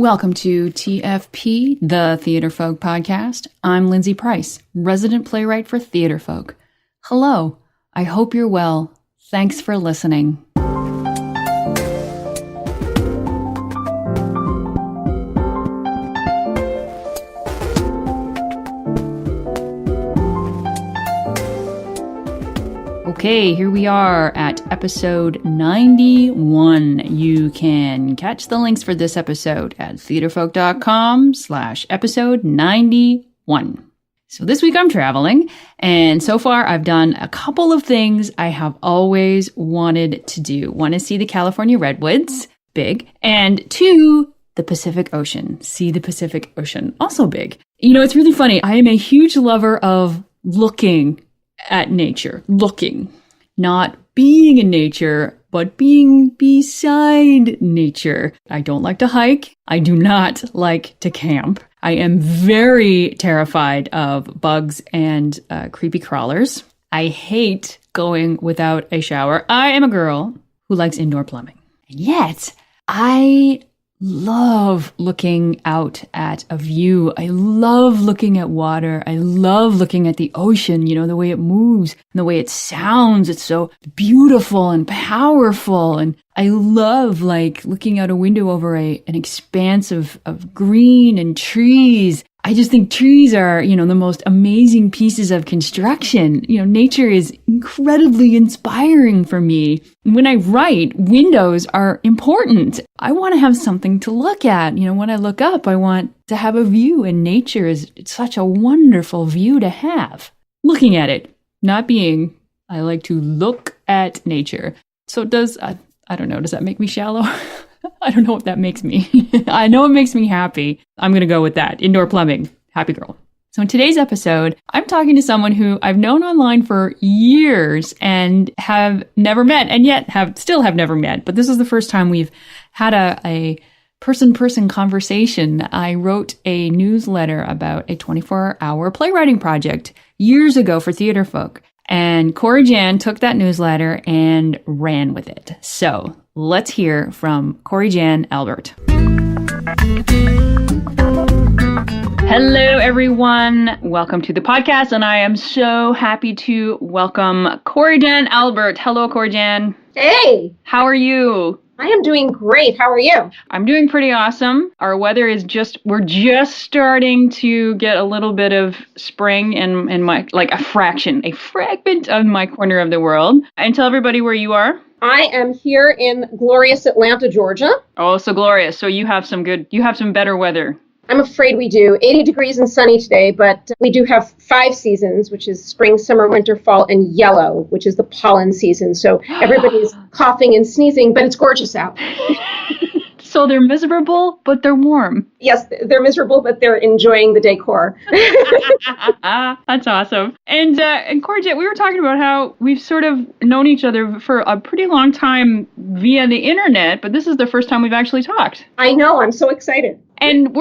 Welcome to TFP, the Theater Folk podcast. I'm Lindsay Price, resident playwright for Theater Folk. Hello, I hope you're well. Thanks for listening. Okay, here we are at episode 91. You can catch the links for this episode at theaterfolk.com/episode 91. So this week I'm traveling, and so far I've done a couple of things I have always wanted to do. One is see the California redwoods, big, and two, the Pacific Ocean. See the Pacific Ocean, also big. You know, it's really funny. I am a huge lover of looking at nature, not being in nature, but being beside nature. I don't like to hike. I do not like to camp. I am very terrified of bugs and creepy crawlers. I hate going without a shower. I am a girl who likes indoor plumbing. And yet, I love looking out at a view. I love looking at water. I love looking at the ocean, you know, the way it moves and the way it sounds. It's so beautiful and powerful. And I love looking out a window over an expanse of green and trees. I just think trees are, the most amazing pieces of construction. Nature is incredibly inspiring for me. When I write, windows are important. I want to have something to look at. When I look up, I want to have a view, and nature is such a wonderful view to have. Looking at it, not being. I like to look at nature. So I don't know, does that make me shallow? I don't know what that makes me. I know it makes me happy. I'm going to go with that. Indoor plumbing. Happy girl. So in today's episode, I'm talking to someone who I've known online for years and have never met, and yet still have never met. But this is the first time we've had a person-person conversation. I wrote a newsletter about a 24-hour playwriting project years ago for Theater Folk. And Corey Jan took that newsletter and ran with it. So let's hear from Corey Jan Albert. Hello, everyone. Welcome to the podcast. And I am so happy to welcome Corey Jan Albert. Hello, Corey Jan. Hey. How are you? I am doing great. How are you? I'm doing pretty awesome. Our weather is we're just starting to get a little bit of spring in my, a fragment of my corner of the world. And tell everybody where you are. I am here in glorious Atlanta, Georgia. Oh, so glorious. So you have some better weather. I'm afraid we do. 80 degrees and sunny today, but we do have 5 seasons, which is spring, summer, winter, fall, and yellow, which is the pollen season. So everybody's coughing and sneezing, but it's gorgeous out. So they're miserable, but they're warm. Yes, they're miserable, but they're enjoying the decor. That's awesome. And Corey, we were talking about how we've sort of known each other for a pretty long time via the internet, but this is the first time we've actually talked. I know. I'm so excited. And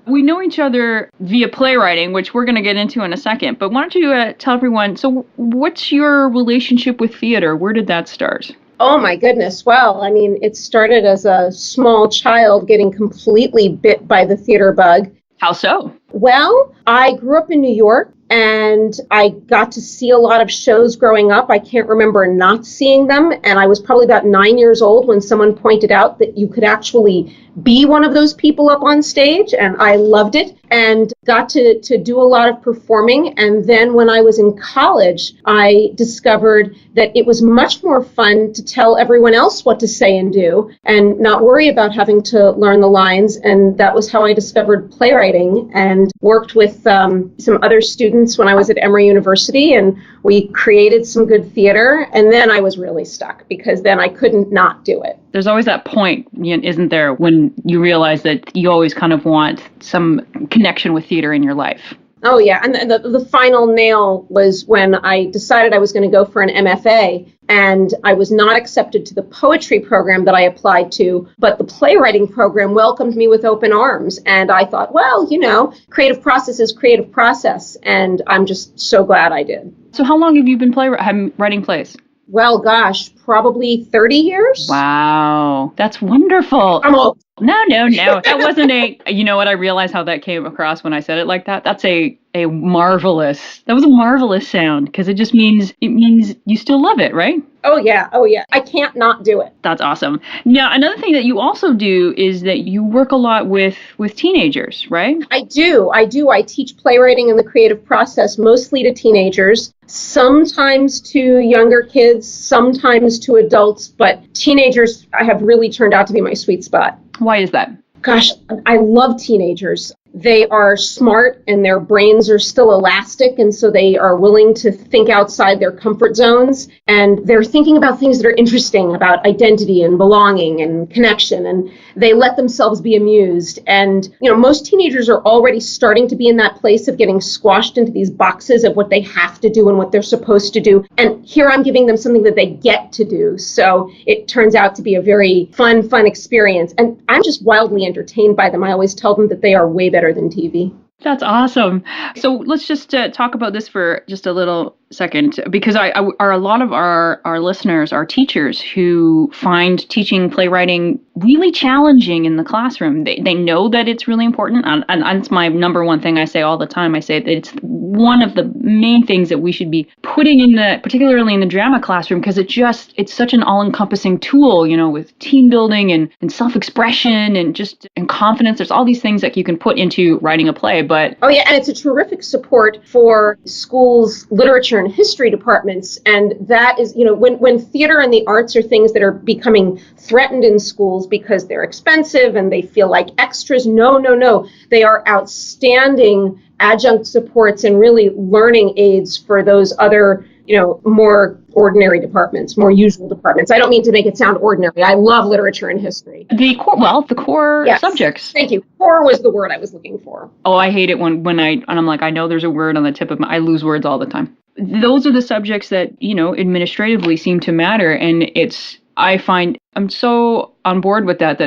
we know each other via playwriting, which we're going to get into in a second. But why don't you tell everyone, so what's your relationship with theater? Where did that start? Oh, my goodness. Well, it started as a small child getting completely bit by the theater bug. How so? Well, I grew up in New York, and I got to see a lot of shows growing up. I can't remember not seeing them. And I was probably about 9 years old when someone pointed out that you could actually be one of those people up on stage. And I loved it and got to do a lot of performing. And then when I was in college, I discovered that it was much more fun to tell everyone else what to say and do and not worry about having to learn the lines. And that was how I discovered playwriting and worked with some other students when I was at Emory University, and we created some good theater. And then I was really stuck because then I couldn't not do it. There's always that point, isn't there, when you realize that you always kind of want some connection with theater in your life? Oh, yeah. And the final nail was when I decided I was going to go for an MFA, and I was not accepted to the poetry program that I applied to, but the playwriting program welcomed me with open arms. And I thought, well, creative process is creative process. And I'm just so glad I did. So how long have you been writing plays? Well, gosh, probably 30 years. Wow, that's wonderful. I'm old. No. That wasn't you know what? I realized how that came across when I said it like that. That's that was a marvelous sound because it means you still love it, right? Oh yeah. I can't not do it. That's awesome. Now, another thing that you also do is that you work a lot with teenagers, right? I do. I teach playwriting and the creative process mostly to teenagers, sometimes to younger kids, sometimes to adults, but teenagers have really turned out to be my sweet spot. Why is that? Gosh, I love teenagers. They are smart and their brains are still elastic, and so they are willing to think outside their comfort zones, and they're thinking about things that are interesting about identity and belonging and connection, and they let themselves be amused. And most teenagers are already starting to be in that place of getting squashed into these boxes of what they have to do and what they're supposed to do, and here I'm giving them something that they get to do. So it turns out to be a very fun experience, and I'm just wildly entertained by them. I always tell them that they are way better than TV. That's awesome. So let's just talk about this for just a little second, because a lot of our listeners are teachers who find teaching playwriting really challenging in the classroom. They know that it's really important, and that's my number one thing I say all the time. I say that it's one of the main things that we should be putting particularly in the drama classroom, because it's such an all-encompassing tool, with team building and self-expression and confidence. There's all these things that you can put into writing a play. But oh yeah, and it's a terrific support for schools' literature and history departments. And that is, when theater and the arts are things that are becoming threatened in schools because they're expensive and they feel like extras. No. They are outstanding adjunct supports and really learning aids for those other, more ordinary departments, more usual departments. I don't mean to make it sound ordinary. I love literature and history. The core yes. subjects. Thank you. Core was the word I was looking for. Oh, I hate it when I'm like, I know there's a word on the tip of I lose words all the time. Those are the subjects that, administratively seem to matter. And I find I'm so on board with that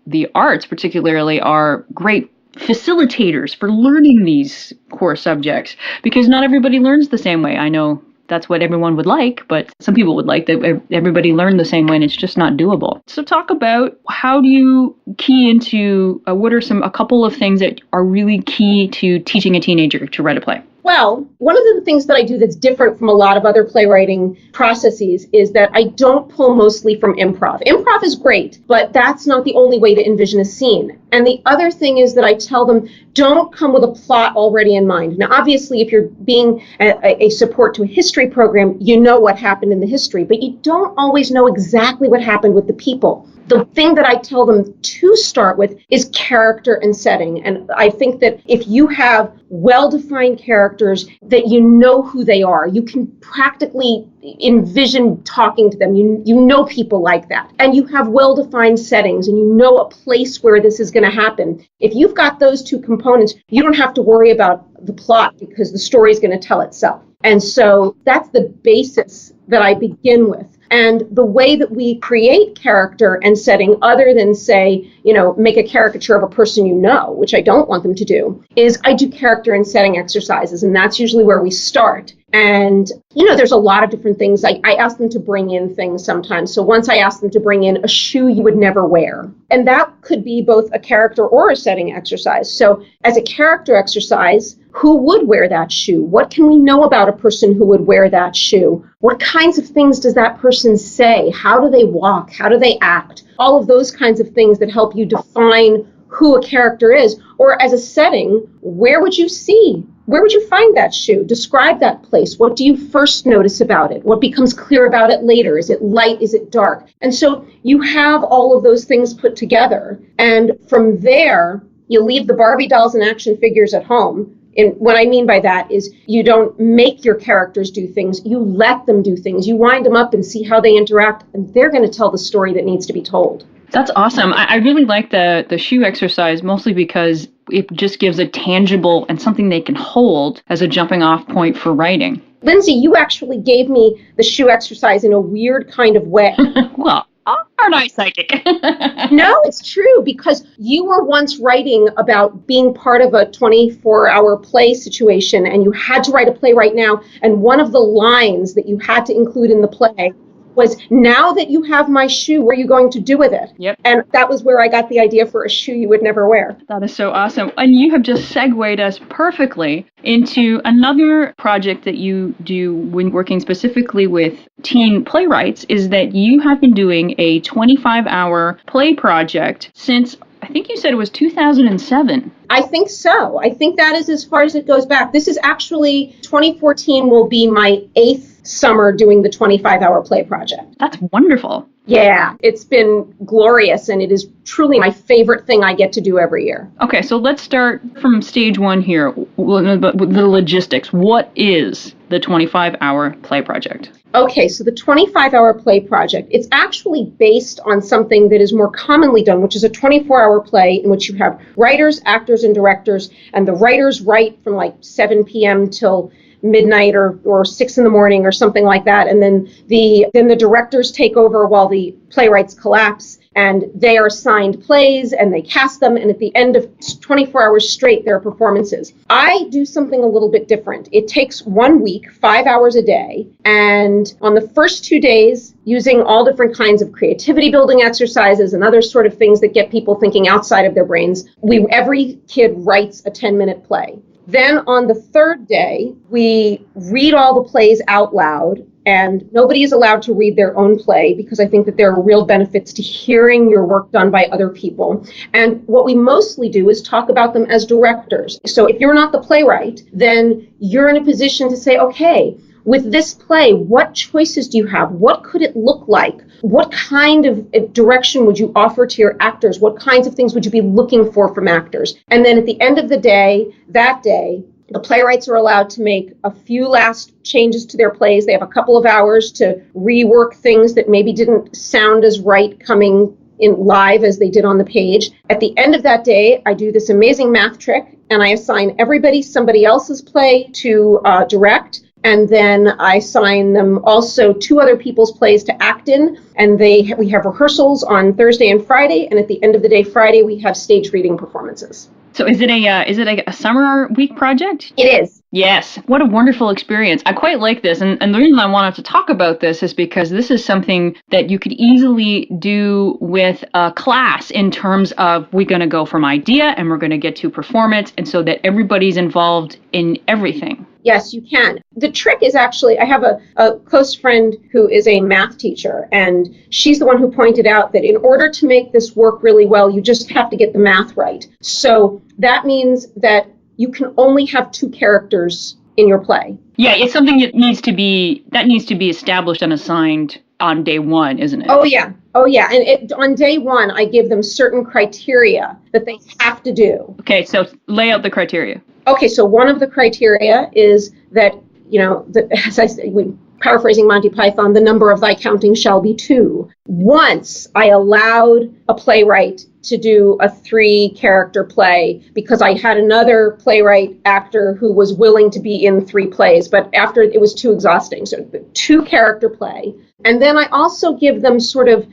the arts particularly are great facilitators for learning these core subjects, because not everybody learns the same way. I know that's what everyone would like, but some people would like that everybody learn the same way, and it's just not doable. So talk about, how do you key into, what are a couple of things that are really key to teaching a teenager to write a play? Well, one of the things that I do that's different from a lot of other playwriting processes is that I don't pull mostly from improv. Improv is great, but that's not the only way to envision a scene. And the other thing is that I tell them, don't come with a plot already in mind. Now, obviously, if you're being a support to a history program, you know what happened in the history, but you don't always know exactly what happened with the people. The thing that I tell them to start with is character and setting. And I think that if you have well-defined characters that you know who they are, you can practically envision talking to them. You know people like that. And you have well-defined settings, and you know a place where this is going to happen. If you've got those two components, you don't have to worry about the plot, because the story is going to tell itself. And so that's the basis that I begin with. And the way that we create character and setting, other than say, make a caricature of a person which I don't want them to do, is I do character and setting exercises. And that's usually where we start. And, there's a lot of different things. I ask them to bring in things sometimes. So once I asked them to bring in a shoe you would never wear. And that could be both a character or a setting exercise. So as a character exercise, who would wear that shoe? What can we know about a person who would wear that shoe? What kinds of things does that person say? How do they walk? How do they act? All of those kinds of things that help you define who a character is. Or as a setting, where would you find that shoe? Describe that place. What do you first notice about it? What becomes clear about it later? Is it light? Is it dark? And so you have all of those things put together. And from there, you leave the Barbie dolls and action figures at home. And what I mean by that is you don't make your characters do things. You let them do things. You wind them up and see how they interact, and they're going to tell the story that needs to be told. That's awesome. I really like the shoe exercise, mostly because it just gives a tangible and something they can hold as a jumping off point for writing. Lindsay, you actually gave me the shoe exercise in a weird kind of way. Well, aren't I psychic? No, it's true, because you were once writing about being part of a 24-hour play situation, and you had to write a play right now. And one of the lines that you had to include in the play was, now that you have my shoe, what are you going to do with it? Yep. And that was where I got the idea for a shoe you would never wear. That is so awesome. And you have just segued us perfectly into another project that you do when working specifically with teen playwrights, is that you have been doing a 25-hour play project since, I think you said it was 2007. I think so. I think that is as far as it goes back. This is actually, 2014 will be my 8th summer doing the 25-hour play project. That's wonderful. Yeah, it's been glorious, and it is truly my favorite thing I get to do every year. Okay, so let's start from stage one here, with the logistics. What is the 25-hour play project? Okay, so the 25-hour play project, it's actually based on something that is more commonly done, which is a 24-hour play in which you have writers, actors, and directors, and the writers write from like 7 p.m. till midnight or 6 in the morning or something like that. And then the directors take over while the playwrights collapse, and they are assigned plays and they cast them. And at the end of 24 hours straight, there are performances. I do something a little bit different. It takes 1 week, 5 hours a day. And on the first 2 days, using all different kinds of creativity building exercises and other sort of things that get people thinking outside of their brains, every kid writes a 10-minute play. Then on the third day, we read all the plays out loud, and nobody is allowed to read their own play because I think that there are real benefits to hearing your work done by other people. And what we mostly do is talk about them as directors. So if you're not the playwright, then you're in a position to say, okay, with this play, what choices do you have? What could it look like? What kind of direction would you offer to your actors? What kinds of things would you be looking for from actors? And then at the end of the day, the playwrights are allowed to make a few last changes to their plays. They have a couple of hours to rework things that maybe didn't sound as right coming in live as they did on the page. At the end of that day, I do this amazing math trick, and I assign everybody somebody else's play to direct. And then I assign them also 2 other people's plays to act in. And we have rehearsals on Thursday and Friday. And at the end of the day, Friday, we have stage reading performances. So is it a summer week project? It is. Yes. What a wonderful experience. I quite like this. And the reason I wanted to talk about this is because this is something that you could easily do with a class in terms of we're going to go from idea and we're going to get to performance, and so that everybody's involved in everything. Yes, you can. The trick is actually, I have a close friend who is a math teacher, and she's the one who pointed out that in order to make this work really well, you just have to get the math right. So that means that you can only have 2 characters in your play. Yeah, it's something that needs to be established and assigned on day one, isn't it? Oh, yeah. And on day one, I give them certain criteria that they have to do. Okay, so lay out the criteria. Okay, so one of the criteria is that, as I say, paraphrasing Monty Python, the number of thy counting shall be 2. Once I allowed a playwright to do a 3-character play because I had another playwright actor who was willing to be in 3 plays, but after it was too exhausting. So 2-character play. And then I also give them sort of,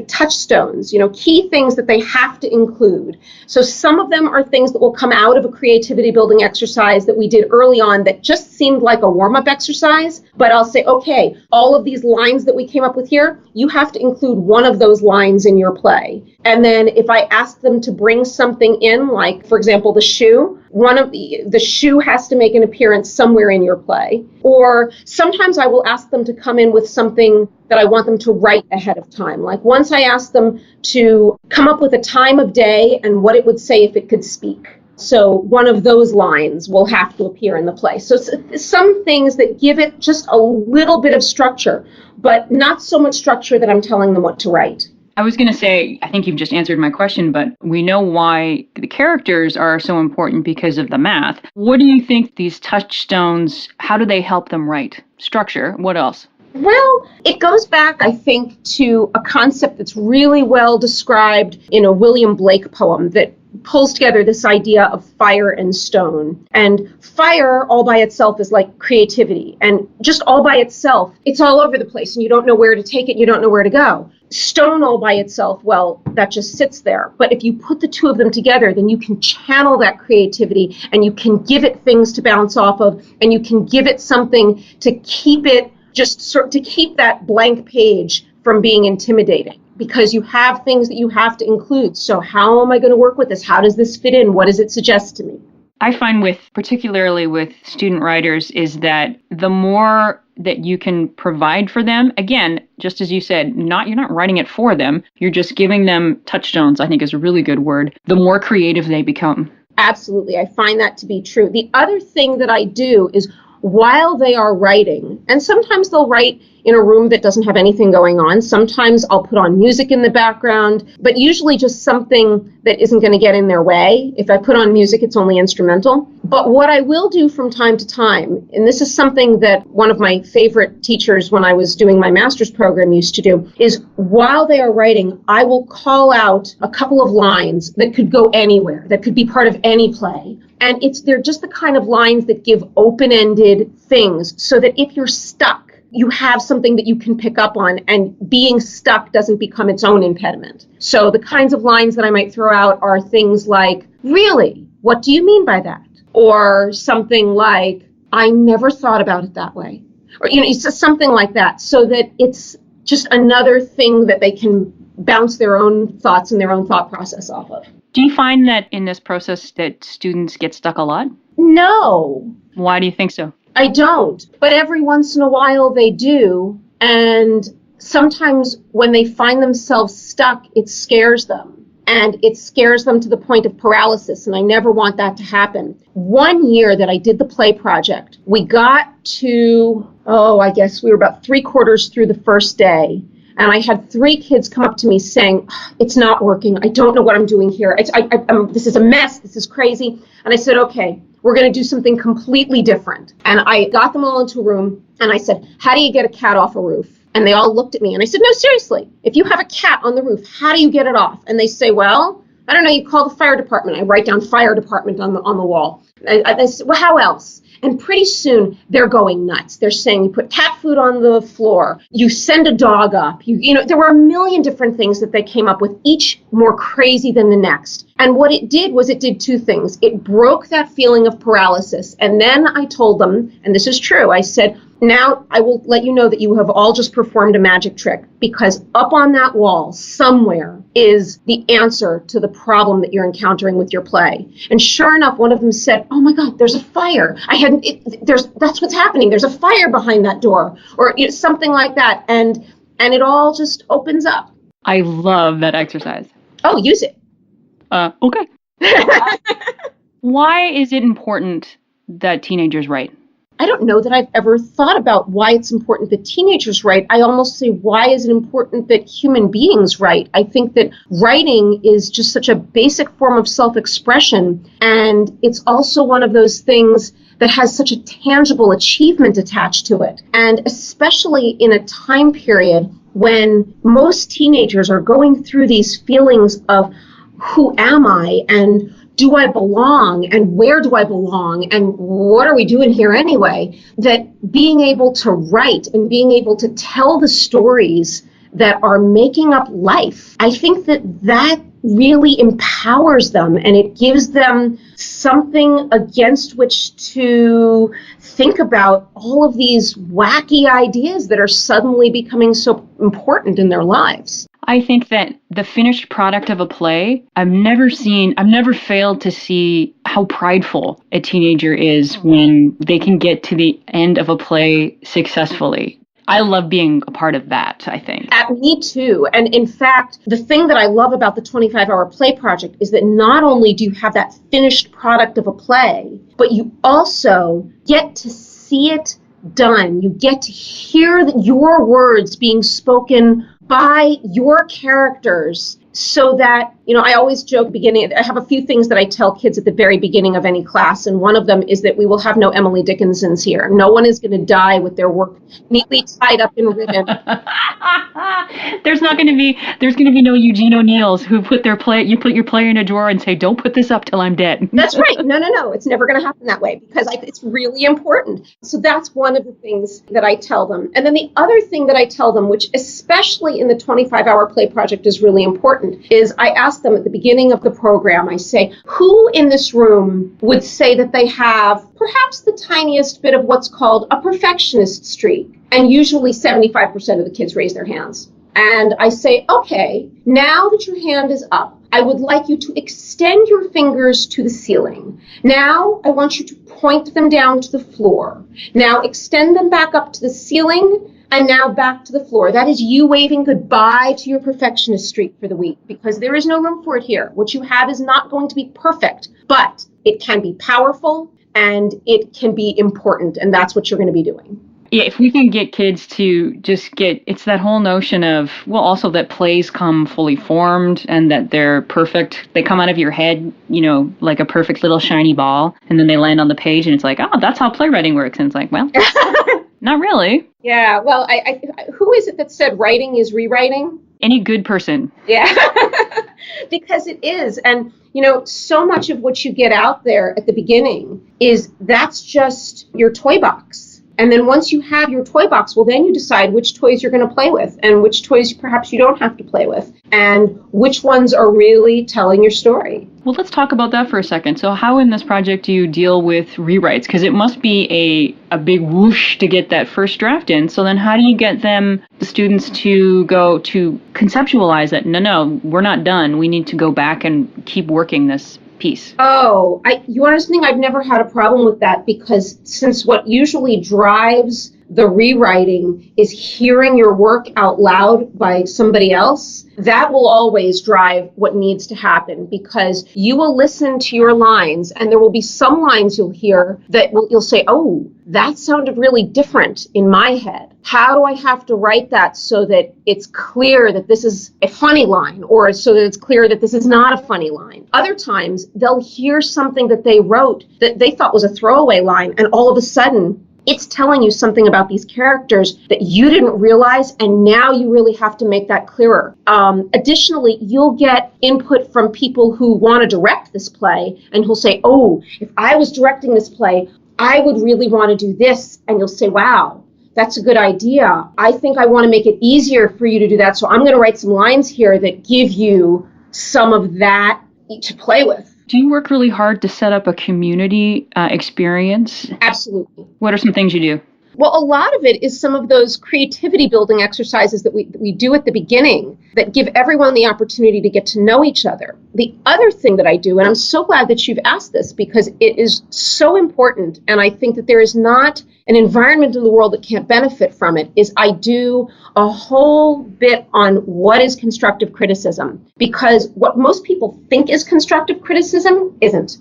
touchstones, key things that they have to include. So some of them are things that will come out of a creativity building exercise that we did early on that just seemed like a warm-up exercise. But I'll say, okay, all of these lines that we came up with here, you have to include one of those lines in your play. And then if I ask them to bring something in, like, for example, the shoe, one of the shoe has to make an appearance somewhere in your play. Or sometimes I will ask them to come in with something that I want them to write ahead of time. Like once I asked them to come up with a time of day and what it would say if it could speak. So one of those lines will have to appear in the play. So some things that give it just a little bit of structure, but not so much structure that I'm telling them what to write. I was going to say, I think you've just answered my question, but we know why the characters are so important because of the math. What do you think these touchstones, how do they help them write? Structure, what else? Well, it goes back, I think, to a concept that's really well described in a William Blake poem that pulls together this idea of fire and stone. And fire all by itself is like creativity. And just all by itself, it's all over the place and you don't know where to take it, you don't know where to go. Stone all by itself, well, that just sits there. But if you put the 2 of them together, then you can channel that creativity and you can give it things to bounce off of and you can give it something to keep it just sort to keep that blank page from being intimidating, because you have things that you have to include. So how am I going to work with this? How does this fit in? What does it suggest to me? I find particularly with student writers, is that the more that you can provide for them, again, just as you said, you're not writing it for them, you're just giving them touchstones, I think is a really good word, the more creative they become. Absolutely. I find that to be true. The other thing that I do is, while they are writing, and sometimes they'll write in a room that doesn't have anything going on. Sometimes I'll put on music in the background, but usually just something that isn't going to get in their way. If I put on music, it's only instrumental. But what I will do from time to time, and this is something that one of my favorite teachers when I was doing my master's program used to do, is while they are writing, I will call out a couple of lines that could go anywhere, that could be part of any play. And they're just the kind of lines that give open-ended things, so that if you're stuck, you have something that you can pick up on, and being stuck doesn't become its own impediment. So the kinds of lines that I might throw out are things like, really? What do you mean by that? Or something like, I never thought about it that way. Or, it's just something like that, so that it's just another thing that they can bounce their own thoughts and their own thought process off of. Do you find that in this process that students get stuck a lot? No. Why do you think so? I don't, but every once in a while they do, and sometimes when they find themselves stuck, it scares them, and it scares them to the point of paralysis, and I never want that to happen. One year that I did the play project, we got to, I guess we were about 3/4 through the first day, and I had 3 kids come up to me saying, it's not working, I don't know what I'm doing here, this is a mess, this is crazy, and I said, okay, we're going to do something completely different. And I got them all into a room, and I said, how do you get a cat off a roof? And they all looked at me, and I said, no, seriously, if you have a cat on the roof, how do you get it off? And they say, well, I don't know, you call the fire department. I write down fire department on the wall. I said, well, how else? And pretty soon they're going nuts. They're saying you put cat food on the floor, you send a dog up. There were a million different things that they came up with, each more crazy than the next. And what it did was it did 2 things. It broke that feeling of paralysis. And then I told them, and this is true, I said, now I will let you know that you have all just performed a magic trick, because up on that wall somewhere is the answer to the problem that you're encountering with your play. And sure enough, one of them said, oh my God, there's a fire. That's what's happening. There's a fire behind that door, or something like that. And it all just opens up. I love that exercise. Oh, use it. Okay. Why is it important that teenagers write? I don't know that I've ever thought about why it's important that teenagers write. I almost say, why is it important that human beings write? I think that writing is just such a basic form of self-expression, and it's also one of those things that has such a tangible achievement attached to it. And especially in a time period when most teenagers are going through these feelings of, who am I, and do I belong, and where do I belong, and what are we doing here anyway? That being able to write and being able to tell the stories that are making up life, I think that really empowers them, and it gives them something against which to think about all of these wacky ideas that are suddenly becoming so important in their lives. I think that the finished product of a play, I've never failed to see how prideful a teenager is when they can get to the end of a play successfully. I love being a part of that, I think. Me too. And in fact, the thing that I love about the 25-hour play project is that not only do you have that finished product of a play, but you also get to see it done. You get to hear your words being spoken by your characters, so that, I always joke beginning, I have a few things that I tell kids at the very beginning of any class, and one of them is that we will have no Emily Dickinsons here. No one is going to die with their work neatly tied up in ribbon. There's going to be no Eugene O'Neills who put you put your play in a drawer and say, don't put this up till I'm dead. That's right. No. It's never going to happen that way, because it's really important. So that's one of the things that I tell them. And then the other thing that I tell them, which especially in the 25-hour play project is really important, important is I ask them at the beginning of the program, I say, who in this room would say that they have perhaps the tiniest bit of what's called a perfectionist streak? And usually 75% of the kids raise their hands. And I say, okay, now that your hand is up, I would like you to extend your fingers to the ceiling. Now I want you to point them down to the floor. Now extend them back up to the ceiling and now back to the floor. That is you waving goodbye to your perfectionist streak for the week, because there is no room for it here. What you have is not going to be perfect, but it can be powerful and it can be important, and that's what you're going to be doing. Yeah, if we can get kids to just it's that whole notion of, well, also that plays come fully formed and that they're perfect. They come out of your head, like a perfect little shiny ball, and then they land on the page and it's like, oh, that's how playwriting works. And it's like, well, not really. Yeah, well, I who is it that said writing is rewriting? Any good person. Yeah, because it is. And, so much of what you get out there at the beginning that's just your toy box. And then once you have your toy box, well, then you decide which toys you're going to play with and which toys perhaps you don't have to play with and which ones are really telling your story. Well, let's talk about that for a second. So how in this project do you deal with rewrites? Because it must be a big whoosh to get that first draft in. So then how do you get the students to go to conceptualize that, no, we're not done. We need to go back and keep working this piece? Oh, you want to know something? I've never had a problem with that, because since what usually drives the rewriting is hearing your work out loud by somebody else, that will always drive what needs to happen, because you will listen to your lines and there will be some lines you'll hear that you'll say, oh, that sounded really different in my head. How do I have to write that so that it's clear that this is a funny line, or so that it's clear that this is not a funny line? Other times they'll hear something that they wrote that they thought was a throwaway line, and all of a sudden it's telling you something about these characters that you didn't realize, and now you really have to make that clearer. Additionally, you'll get input from people who want to direct this play, and who'll say, oh, if I was directing this play, I would really want to do this. And you'll say, wow, that's a good idea. I think I want to make it easier for you to do that, so I'm going to write some lines here that give you some of that to play with. Do you work really hard to set up a community experience? Absolutely. What are some things you do? Well, a lot of it is some of those creativity building exercises that we do at the beginning that give everyone the opportunity to get to know each other. The other thing that I do, and I'm so glad that you've asked this because it is so important, and I think that there is not an environment in the world that can't benefit from it, is I do a whole bit on what is constructive criticism, because what most people think is constructive criticism isn't.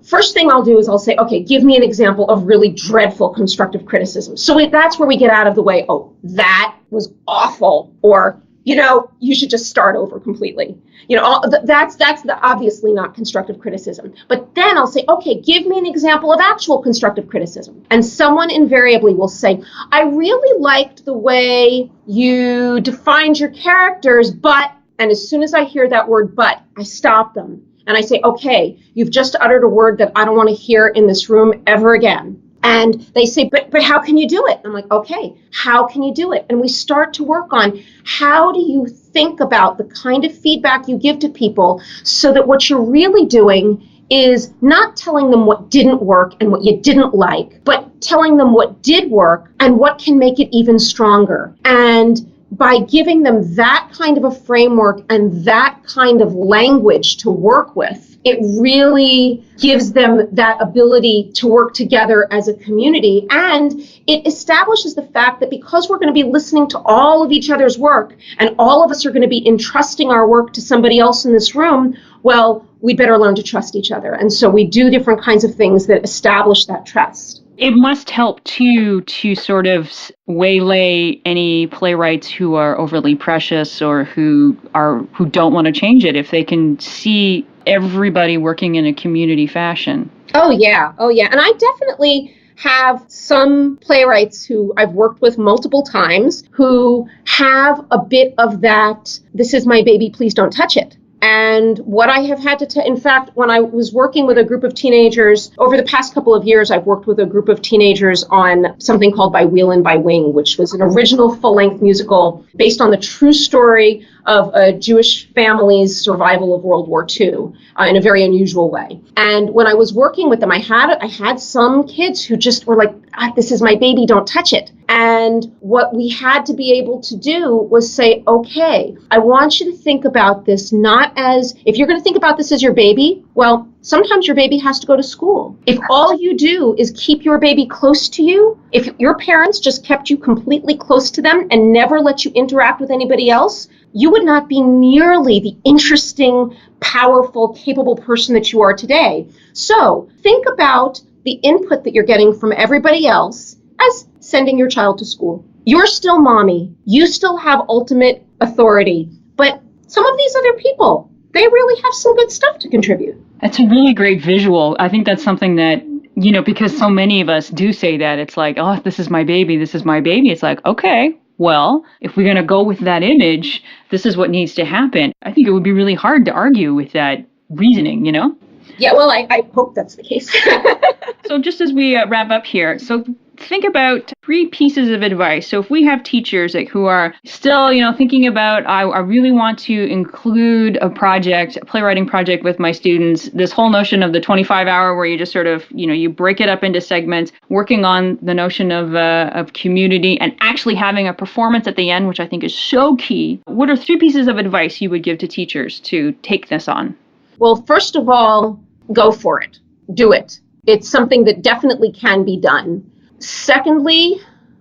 First thing I'll do is I'll say, okay, give me an example of really dreadful constructive criticism. So that's where we get out of the way. Oh, that was awful. Or, you should just start over completely. That's obviously not constructive criticism. But then I'll say, okay, give me an example of actual constructive criticism. And someone invariably will say, I really liked the way you defined your characters, but, and as soon as I hear that word but, I stop them. And I say, okay, you've just uttered a word that I don't want to hear in this room ever again. And they say, but how can you do it? I'm like, okay, how can you do it? And we start to work on how do you think about the kind of feedback you give to people so that what you're really doing is not telling them what didn't work and what you didn't like, but telling them what did work and what can make it even stronger. And by giving them that kind of a framework and that kind of language to work with, it really gives them that ability to work together as a community. And it establishes the fact that because we're going to be listening to all of each other's work and all of us are going to be entrusting our work to somebody else in this room, well, we better learn to trust each other. And so we do different kinds of things that establish that trust. It must help, too, to sort of waylay any playwrights who are overly precious or who don't want to change it, if they can see everybody working in a community fashion. Oh, yeah. And I definitely have some playwrights who I've worked with multiple times who have a bit of that, this is my baby, please don't touch it. And what I have had to, in fact, when I was working with a group of teenagers, over the past couple of years, I've worked with a group of teenagers on something called By Wheel and By Wing, which was an original full-length musical based on the true story of a Jewish family's survival of World War II in a very unusual way. And when I was working with them, I had some kids who just were like, this is my baby, don't touch it. And what we had to be able to do was say, okay, I want you to think about this not as, if you're going to think about this as your baby, well, sometimes your baby has to go to school. If all you do is keep your baby close to you, if your parents just kept you completely close to them and never let you interact with anybody else, you would not be nearly the interesting, powerful, capable person that you are today. So think about the input that you're getting from everybody else as sending your child to school. You're still mommy. You still have ultimate authority. But some of these other people, they really have some good stuff to contribute. That's a really great visual. I think that's something that, because so many of us do say that, it's like, oh, this is my baby, this is my baby. It's like, okay, well, if we're going to go with that image, this is what needs to happen. I think it would be really hard to argue with that reasoning, Yeah, well, I hope that's the case. So just as we wrap up here, so think about 3 pieces of advice. So if we have teachers who are still, thinking about, I really want to include a playwriting project with my students, this whole notion of the 25-hour where you just sort of, you break it up into segments, working on the notion of community and actually having a performance at the end, which I think is so key. What are 3 pieces of advice you would give to teachers to take this on? Well, first of all, go for it. Do it. It's something that definitely can be done. Secondly,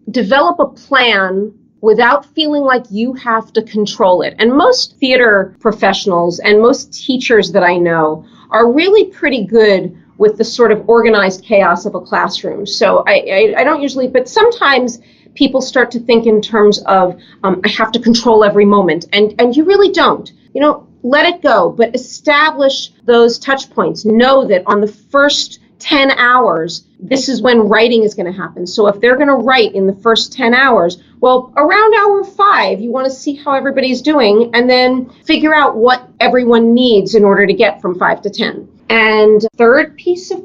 develop a plan without feeling like you have to control it. And most theater professionals and most teachers that I know are really pretty good with the sort of organized chaos of a classroom. So I don't usually, but sometimes people start to think in terms of, I have to control every moment. And you really don't. Let it go, but establish those touch points. Know that on the first 10 hours, this is when writing is going to happen. So if they're going to write in the first 10 hours, well, around hour 5, you want to see how everybody's doing and then figure out what everyone needs in order to get from 5 to 10. And third piece of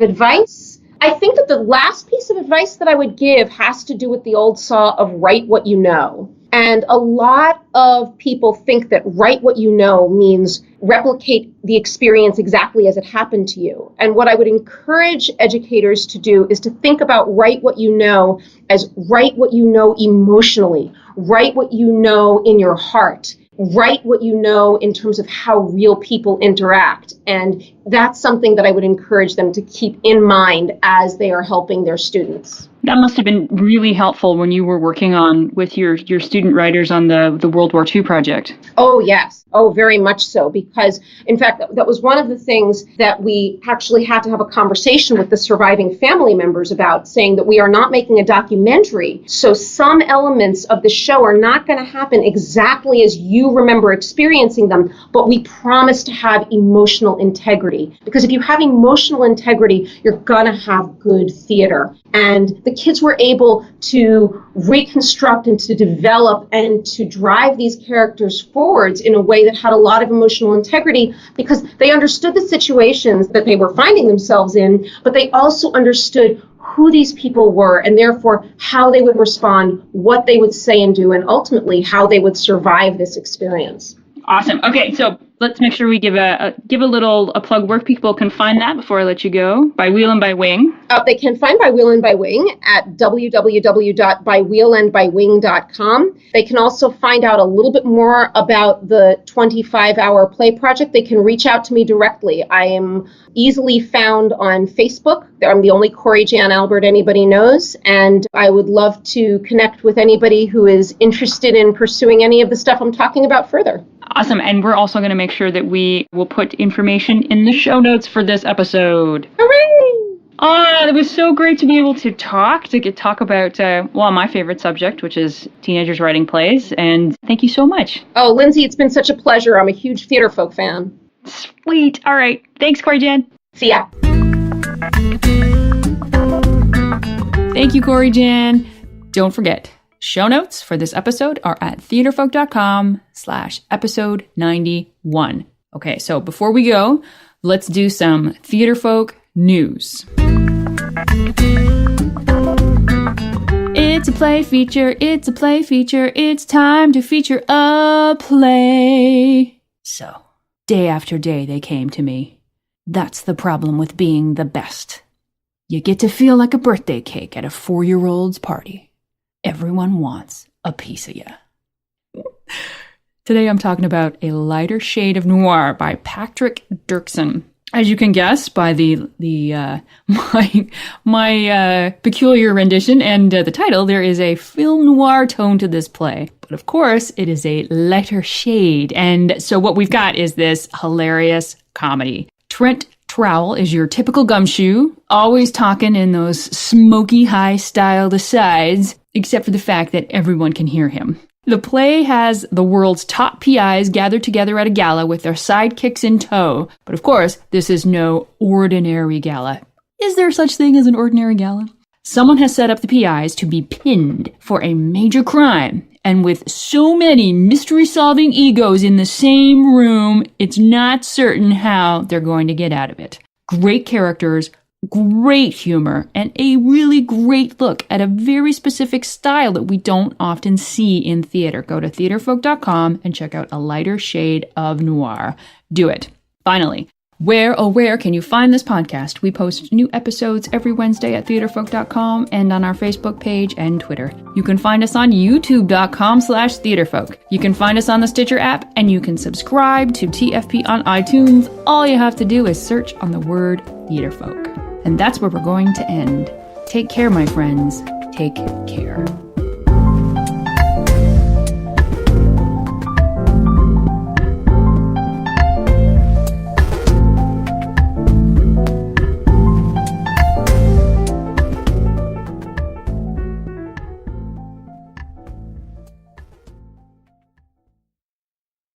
advice, I think that the last piece of advice that I would give has to do with the old saw of write what you know. And a lot of people think that write what you know means replicate the experience exactly as it happened to you. And what I would encourage educators to do is to think about write what you know as write what you know emotionally, write what you know in your heart, write what you know in terms of how real people interact. And that's something that I would encourage them to keep in mind as they are helping their students. That must have been really helpful when you were working with your student writers on the World War II project. Oh, yes. Oh, very much so. Because, in fact, that was one of the things that we actually had to have a conversation with the surviving family members about, saying that we are not making a documentary. So some elements of the show are not going to happen exactly as you remember experiencing them, but we promise to have emotional integrity. Because if you have emotional integrity, you're going to have good theater. And the kids were able to reconstruct and to develop and to drive these characters forwards in a way that had a lot of emotional integrity because they understood the situations that they were finding themselves in, but they also understood who these people were and therefore how they would respond, what they would say and do, and ultimately how they would survive this experience. Awesome. Okay, so let's make sure we give a plug where people can find that before I let you go. By Wheel and By Wing. They can find By Wheel and By Wing at www.bywheelandbywing.com. They can also find out a little bit more about the 25-hour play project. They can reach out to me directly. I am easily found on Facebook. I'm the only Corey Jan Albert anybody knows, and I would love to connect with anybody who is interested in pursuing any of the stuff I'm talking about further. Awesome. And we're also going to make sure that we will put information in the show notes for this episode. Hooray! It was so great to be able to talk about, my favorite subject, which is teenagers writing plays. And thank you so much. Oh, Lindsay, it's been such a pleasure. I'm a huge Theater Folk fan. Sweet. All right. Thanks, Corey Jan. See ya. Thank you, Corey Jan. Don't forget, Show notes for this episode are at theaterfolk.com/episode 91. Okay, so before we go, let's do some Theaterfolk news. It's a play feature, it's a play feature, it's time to feature a play. So, day after day they came to me. That's the problem with being the best. You get to feel like a birthday cake at a 4-year-old's party. Everyone wants a piece of you. Today I'm talking about A Lighter Shade of Noir by Patrick Dirksen. As you can guess by my peculiar rendition and the title, there is a film noir tone to this play. But of course, it is a lighter shade. And so what we've got is this hilarious comedy. Trent Trowell is your typical gumshoe, always talking in those smoky high-styled asides, except for the fact that everyone can hear him. The play has the world's top PIs gathered together at a gala with their sidekicks in tow. But of course, this is no ordinary gala. Is there such thing as an ordinary gala? Someone has set up the PIs to be pinned for a major crime. And with so many mystery-solving egos in the same room, it's not certain how they're going to get out of it. Great characters, great humor, and a really great look at a very specific style that we don't often see in theater. Go to theaterfolk.com and check out A Lighter Shade of Noir. Do it. Finally, where can you find this podcast? We post new episodes every Wednesday at theaterfolk.com and on our Facebook page and Twitter. You can find us on youtube.com/theaterfolk. You can find us on the Stitcher app, and you can subscribe to TFP on iTunes. All you have to do is search on the word Theaterfolk. And that's where we're going to end. Take care, my friends. Take care.